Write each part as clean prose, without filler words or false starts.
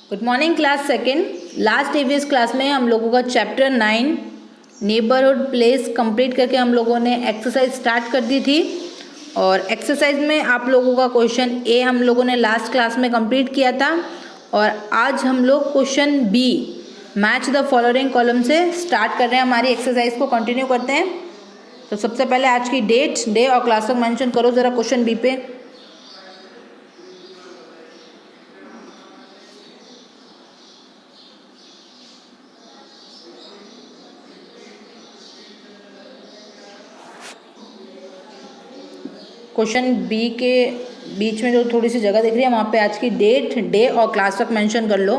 Good morning class second. Last previous class में हम लोगों का चैप्टर 9 नेबरहुड प्लेस कंप्लीट करके हम लोगों ने एक्सरसाइज स्टार्ट कर दी थी। और एक्सरसाइज में आप लोगों का क्वेश्चन ए हम लोगों ने लास्ट क्लास में कंप्लीट किया था। और आज हम लोग question B match the following column से स्टार्ट कर रहे हैं। हमारी एक्सरसाइज को कंटिन्यू करते हैं। तो सबसे पहले आज की डेट, डे और क्लास तक मेंशन करो ज़रा क्वेश्चन बी पे। क्वेश्चन बी के बीच में जो थोड़ी सी जगह दिख रही है वहाँ पे आज की डेट, डे और क्लास तक मेंशन कर लो।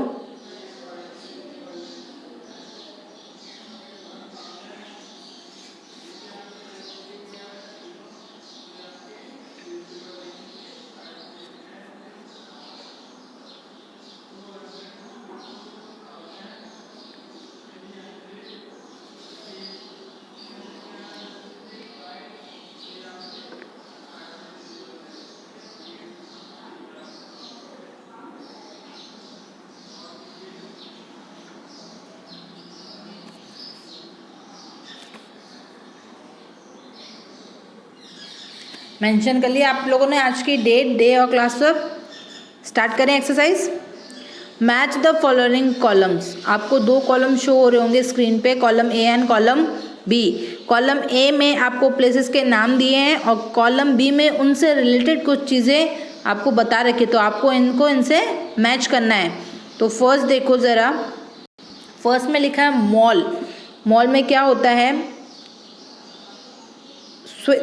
मेंशन कर लिया आप लोगों ने आज की डेट, डे और क्लास तक। स्टार्ट करें exercise. Match the following columns. आपको दो कॉलम शो हो रहे होंगे स्क्रीन पे, column A and column B. Column A में आपको प्लेसेस के नाम दिए हैं और कॉलम बी में उनसे रिलेटेड कुछ चीज़ें आपको बता रखी, तो आपको इनसे मैच करना है। तो फर्स्ट देखो ज़रा, फर्स्ट में लिखा है मॉल। मॉल में क्या होता है,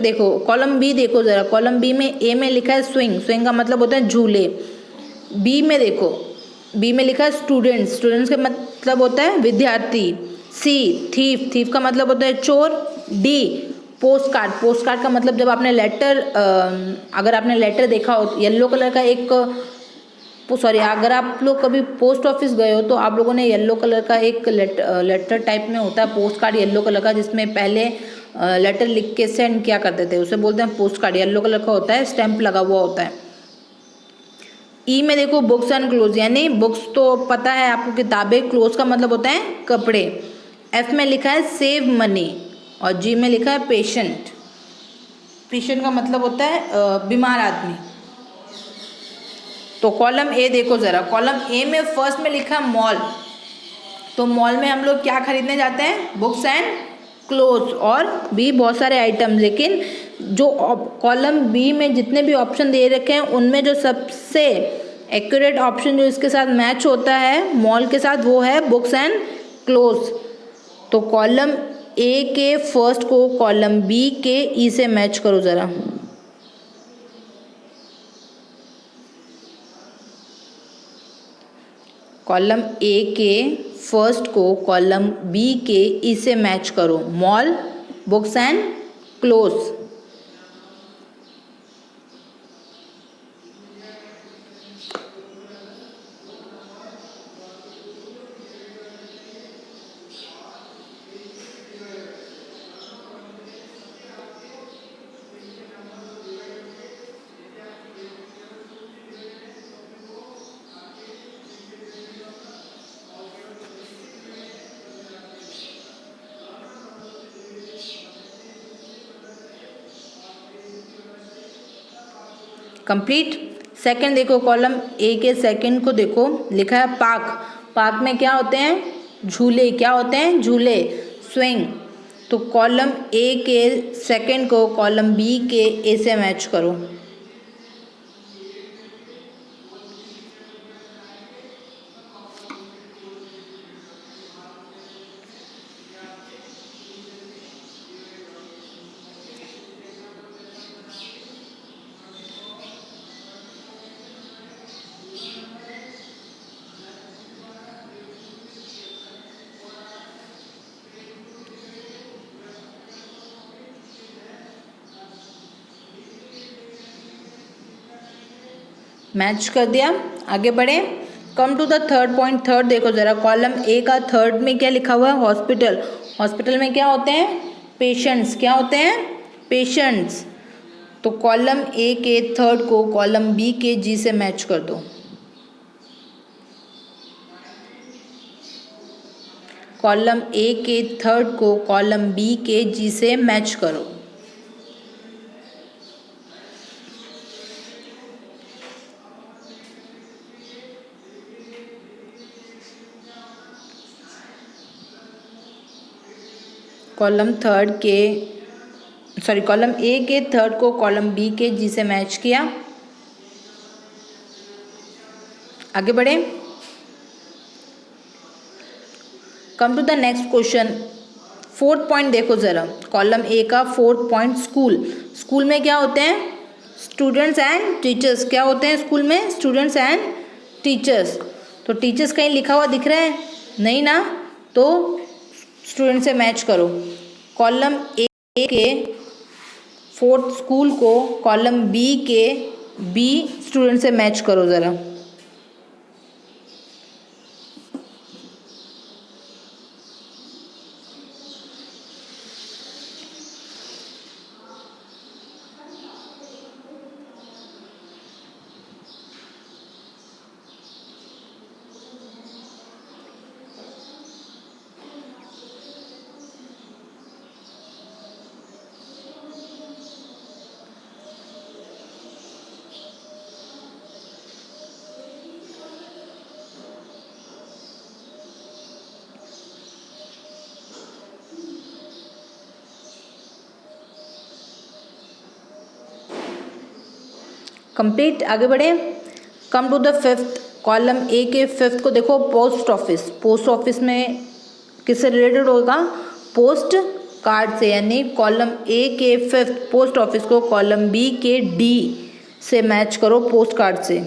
देखो कॉलम बी देखो ज़रा, कॉलम बी में ए में लिखा है स्विंग। स्विंग का मतलब होता है झूले। बी में देखो, बी में लिखा है स्टूडेंट्स। स्टूडेंट्स का मतलब होता है विद्यार्थी। सी थीफ। थीफ का मतलब होता है चोर। D post card. Post card का मतलब जब आपने लेटर, अगर आपने लेटर देखा हो येलो कलर का एक, सॉरी, अगर आप लोग कभी पोस्ट ऑफिस गए हो तो आप लोगों ने येलो कलर का एक लेटर टाइप में होता है पोस्ट कार्ड, येलो कलर का, जिसमें पहले लेटर लिख के सेंड किया करते थे, उसे बोलते हैं पोस्ट कार्ड। येलो कलर का होता है, स्टैंप लगा हुआ होता है। ई में देखो बुक्स एंड क्लोथ, यानी बुक्स तो पता है आपको किताबें, क्लोथ का मतलब होता है कपड़े। एफ में लिखा है सेव मनी और जी में लिखा है पेशेंट। पेशेंट का मतलब होता है बीमार आदमी। तो कॉलम ए देखो ज़रा, कॉलम ए में फर्स्ट में लिखा मॉल। तो मॉल में हम लोग क्या खरीदने जाते हैं, बुक्स एंड क्लोथ्स और भी बहुत सारे आइटम। लेकिन जो कॉलम बी में जितने भी ऑप्शन दे रखे हैं उनमें जो सबसे एक्यूरेट ऑप्शन जो इसके साथ मैच होता है मॉल के साथ, वो है बुक्स एंड क्लोथ्स। तो कॉलम ए के फर्स्ट को कॉलम बी के ई से मैच करो ज़रा। कॉलम ए के फर्स्ट को कॉलम बी के ई से मैच करो। Mall, books and clothes. Complete. Second देखो, कॉलम ए के सेकंड को देखो, लिखा है पार्क। पार्क में क्या होते हैं, झूले। क्या होते हैं, झूले, स्विंग। तो कॉलम ए के सेकंड को कॉलम बी के ए से मैच करो। मैच कर दिया, आगे बढ़े। Come to the third point. Third देखो ज़रा, कॉलम ए का थर्ड में क्या लिखा हुआ है, हॉस्पिटल। हॉस्पिटल में क्या होते हैं, पेशेंट्स। क्या होते हैं, पेशेंट्स। तो कॉलम ए के थर्ड को कॉलम बी के जी से मैच कर दो। कॉलम ए के थर्ड को कॉलम बी के जी से मैच करो। कॉलम ए के थर्ड को कॉलम बी के जी से मैच किया। आगे बढ़े। Come to the next question. Fourth point देखो ज़रा, कॉलम ए का फोर्थ पॉइंट स्कूल। स्कूल में क्या होते हैं? Students and teachers. क्या होते हैं स्कूल में? Students and teachers. तो टीचर्स कहीं लिखा हुआ दिख रहा है? नहीं ना, तो स्टूडेंट से मैच करो। कॉलम ए के फोर्थ स्कूल को कॉलम बी के बी स्टूडेंट से मैच करो ज़रा। कंप्लीट। आगे बढ़े। Come to the fifth. Column A के फिफ्थ को देखो, पोस्ट ऑफिस। पोस्ट ऑफिस में किससे रिलेटेड होगा? पोस्ट कार्ड से। यानी कॉलम ए के फिफ्थ पोस्ट ऑफिस को कॉलम बी के डी से मैच करो, पोस्ट कार्ड से।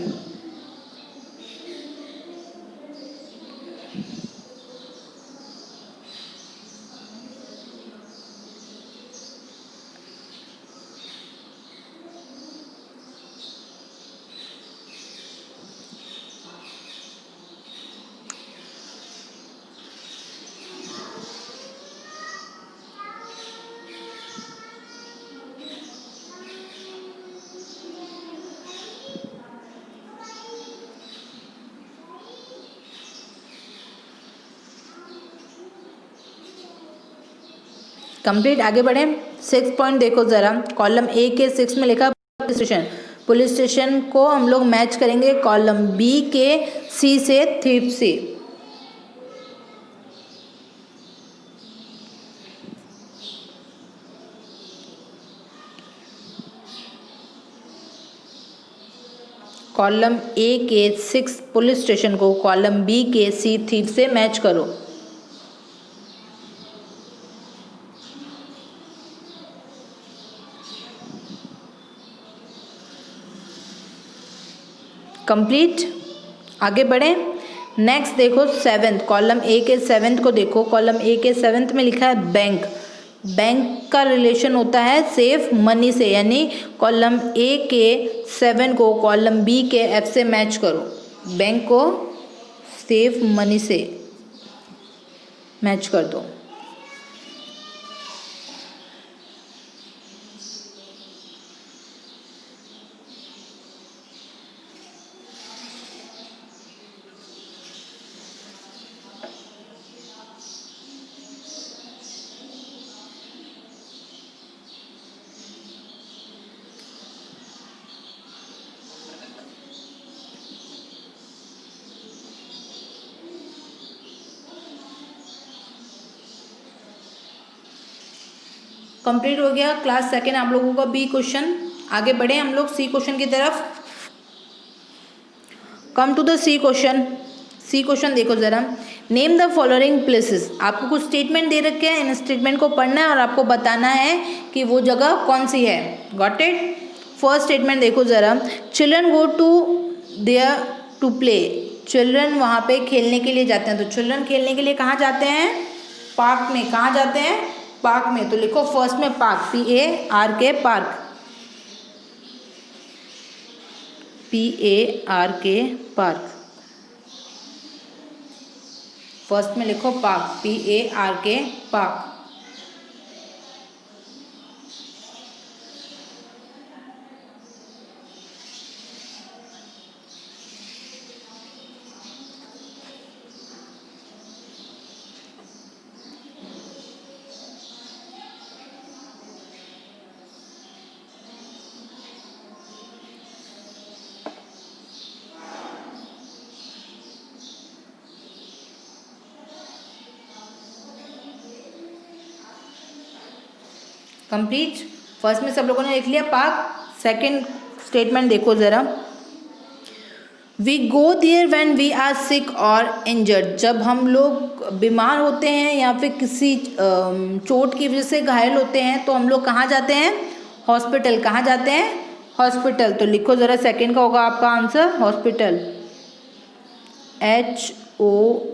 कंप्लीट। आगे बढ़े। सिक्स पॉइंट देखो ज़रा, कॉलम ए के सिक्स में लिखा पुलिस स्टेशन। पुलिस स्टेशन को हम लोग मैच करेंगे कॉलम बी के सी से, थीप से। कॉलम ए के सिक्स पुलिस स्टेशन को कॉलम बी के सी थीप से मैच करो। कंप्लीट। आगे बढ़े। नेक्स्ट देखो सेवेंथ। कॉलम ए के सेवेंथ को देखो, कॉलम ए के सेवेंथ में लिखा है बैंक। बैंक का रिलेशन होता है सेफ मनी से। यानी कॉलम ए के सेवन को कॉलम बी के एफ से मैच करो। बैंक को सेफ मनी से मैच कर दो। कंप्लीट हो गया क्लास सेकेंड आप लोगों का बी क्वेश्चन। आगे बढ़े हम लोग सी क्वेश्चन की तरफ। Come to the C question. C question देखो ज़रा, नेम द फॉलोइंग प्लेसेस। आपको कुछ स्टेटमेंट दे रखे हैं, इन स्टेटमेंट को पढ़ना है और आपको बताना है कि वो जगह कौन सी है। Got it. फर्स्ट स्टेटमेंट देखो ज़रा, children go to there to play. Children वहाँ पे खेलने के लिए जाते हैं। तो चिल्ड्रन खेलने के लिए कहाँ जाते हैं? पार्क में। कहाँ जाते हैं? पार्क में। तो लिखो फर्स्ट में park, PARK, park. PARK, park. First में लिखो park, PARK, park. Complete. First में सब लोगों ने लिख लिया पार्क। सेकंड स्टेटमेंट देखो ज़रा, we go there when we are sick और इंजर्ड। जब हम लोग बीमार होते हैं या फिर किसी चोट की वजह से घायल होते हैं तो हम लोग कहाँ जाते हैं? हॉस्पिटल। कहाँ जाते हैं? हॉस्पिटल। तो लिखो ज़रा, सेकंड का होगा आपका answer hospital, HOSPITAL।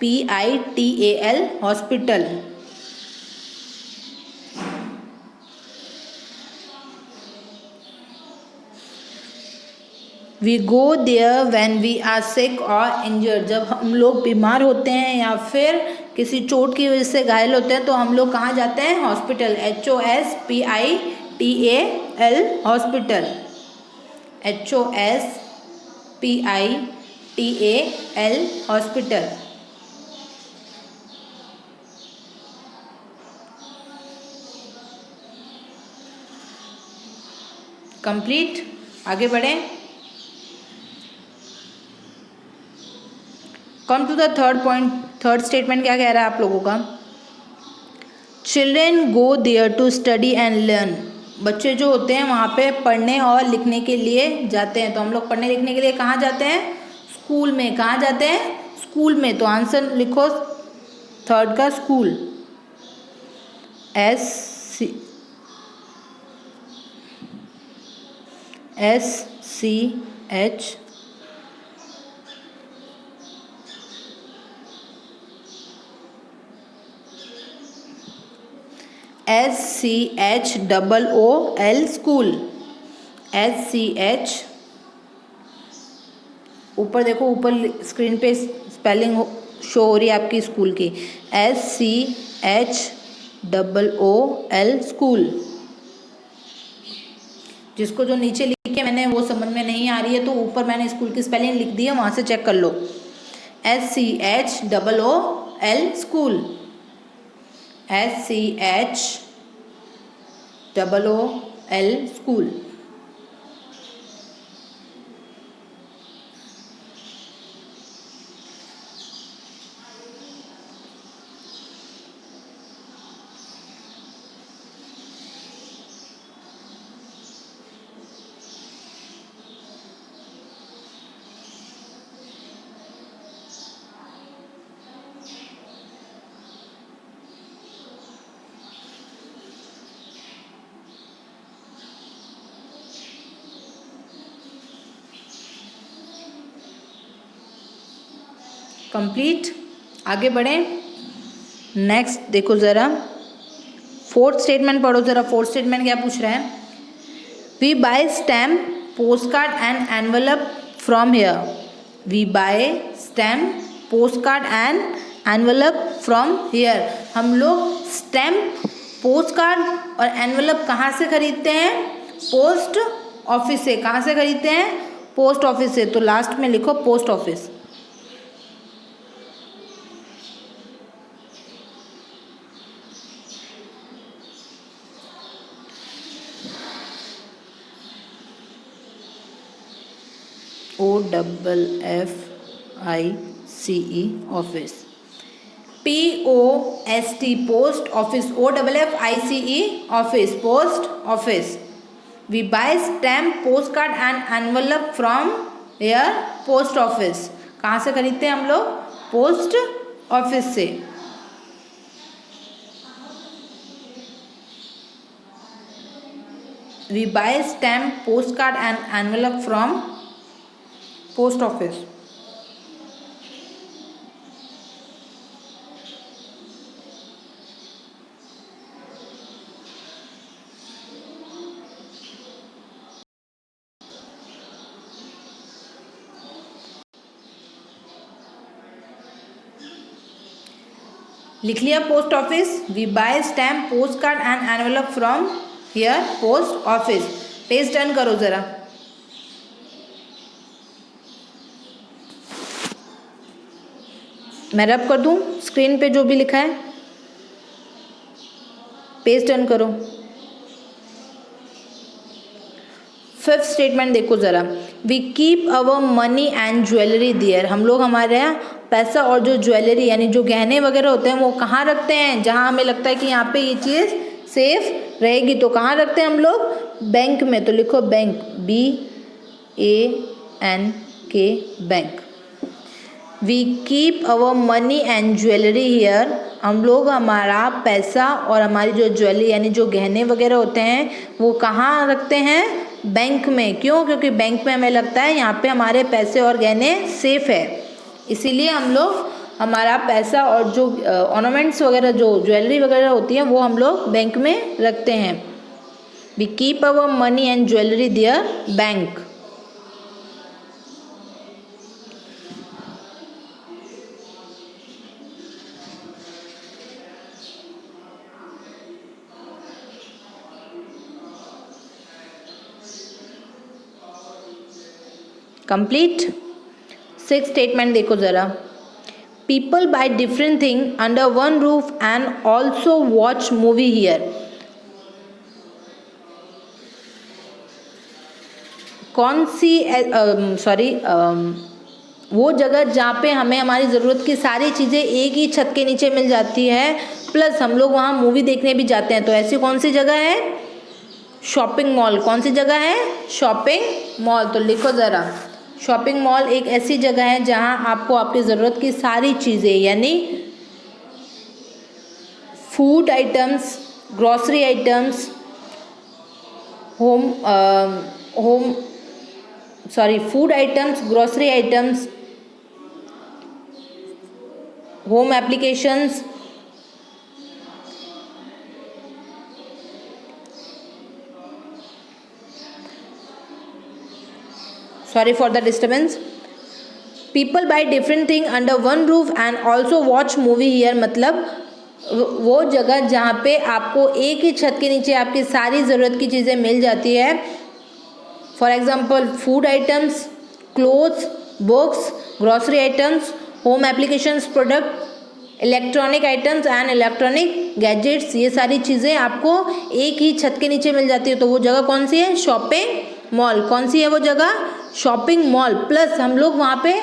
HOSPITAL hospital. We go there when we are sick और इंजर्ड। जब हम लोग बीमार होते हैं या फिर किसी चोट की वजह से घायल होते हैं तो हम लोग कहाँ जाते हैं? Hospital, HOSPITAL hospital, HOSPITAL hospital. Complete. आगे बढ़ें। Come to the third point. Third statement क्या कह रहा है आप लोगों का? Children go there to study and learn. बच्चे जो होते हैं वहाँ पे पढ़ने और लिखने के लिए जाते हैं। तो हम लोग पढ़ने लिखने के लिए कहाँ जाते हैं? स्कूल में। कहाँ जाते हैं? स्कूल में। तो आंसर लिखो थर्ड का, school, SCH SCHOOL school, SCH। ऊपर देखो, ऊपर स्क्रीन पे स्पेलिंग शो हो रही है आपकी स्कूल की, SCHOOL स्कूल। जिसको जो नीचे लिख के मैंने वो समझ में नहीं आ रही है तो ऊपर मैंने स्कूल की स्पेलिंग लिख दी है, वहाँ से चेक कर लो, SCHOOL school, SCHOOL school. Complete. आगे बढ़ें। नेक्स्ट देखो ज़रा, फोर्थ स्टेटमेंट पढ़ो ज़रा। फोर्थ स्टेटमेंट क्या पूछ रहा है? We buy stamp, post card and envelope from here. We buy stamp, post card and envelope from here. हम लोग स्टैम्प, पोस्ट कार्ड और एनवलप कहाँ से खरीदते हैं? पोस्ट ऑफिस से। कहाँ से खरीदते हैं? पोस्ट ऑफिस से। तो लास्ट में लिखो post office. OFFICE office, POST post office, OFFICE office, post office. We buy stamp, post card and envelope from here, post office. कहाँ से खरीदते हैं हम लोग? पोस्ट ऑफिस से। We buy stamp, post card and envelope from post office. लिख लिया post office. We buy stamp, post card and envelope from here, post office. Page turn करो ज़रा। मैं रब कर दूँ स्क्रीन पे जो भी लिखा है? पेज टर्न करो। फिफ्थ स्टेटमेंट देखो ज़रा, we keep our money and jewellery there. हम लोग हमारे पैसा और जो ज्वेलरी यानी जो गहने वगैरह होते हैं वो कहाँ रखते हैं? जहाँ हमें लगता है कि यहाँ पे ये चीज़ सेफ रहेगी तो कहाँ रखते हैं हम लोग? बैंक में। तो लिखो bank, BANK, bank. We keep our money and jewellery here. हम लोग हमारा पैसा और हमारी जो ज्वेलरी यानी जो गहने वगैरह होते हैं वो कहाँ रखते हैं? बैंक में। क्यों? क्योंकि बैंक में हमें लगता है यहाँ पे हमारे पैसे और गहने सेफ है, इसीलिए हम लोग हमारा पैसा और जो ऑर्नामेंट्स वगैरह जो ज्वेलरी वगैरह होती है वो हम लोग बैंक में रखते हैं। We keep our money and jewellery there bank. Complete. Six statement देखो ज़रा, people buy different thing under one roof and also watch movie here. कौन सी वो जगह जहाँ पे हमें हमारी ज़रूरत की सारी चीज़ें एक ही छत के नीचे मिल जाती है, प्लस हम लोग वहाँ मूवी देखने भी जाते हैं। तो ऐसी कौन सी जगह है? Shopping mall. कौन सी जगह है? Shopping mall. तो लिखो ज़रा, शॉपिंग मॉल एक ऐसी जगह है जहां आपको आपकी ज़रूरत की सारी चीज़ें यानी food items, grocery items, food items, grocery items, home applications, sorry for the disturbance। people buy different thing under one roof and also watch movie here। मतलब वो जगह जहाँ पे आपको एक ही छत के नीचे आपकी सारी ज़रूरत की चीज़ें मिल जाती है। For example food items, clothes, books, grocery items, home applications, product, electronic items and electronic gadgets, ये सारी चीज़ें आपको एक ही छत के नीचे मिल जाती है। तो वो जगह कौन सी है? Shopping mall. कौन सी है वो जगह? Shopping mall. प्लस हम लोग वहाँ पे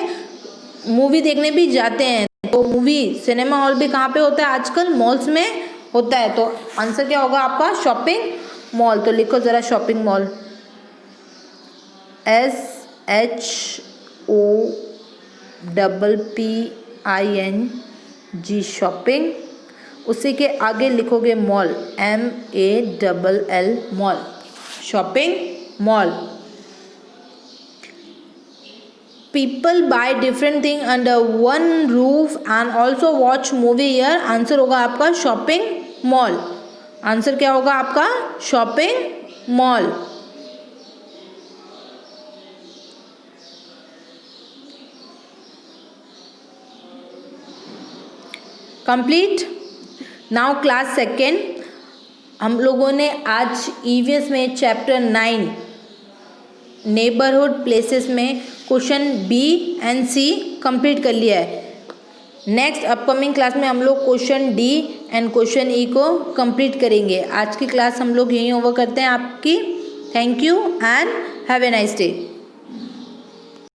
मूवी देखने भी जाते हैं। तो मूवी सिनेमा हॉल भी कहाँ पे होता है आजकल? मॉल्स में होता है। तो आंसर क्या होगा आपका? Shopping mall. तो लिखो ज़रा शॉपिंग मॉल, SHOPPING, शॉपिंग। उसी के आगे लिखोगे mall, MALL, mall, shopping mall. People buy different thing under one roof and also watch movie here. Answer होगा आपका शॉपिंग मॉल। आंसर क्या होगा आपका? Shopping mall. Complete. Now class second. हम लोगों ने आज ईवीएस में चैप्टर 9 नेबरहुड प्लेसेस में question B and C complete कर लिया है। नेक्स्ट अपकमिंग क्लास में हम लोग question D and question E को कंप्लीट करेंगे। आज की क्लास हम लोग यहीं ओवर करते हैं आपकी। Thank you and have a nice day.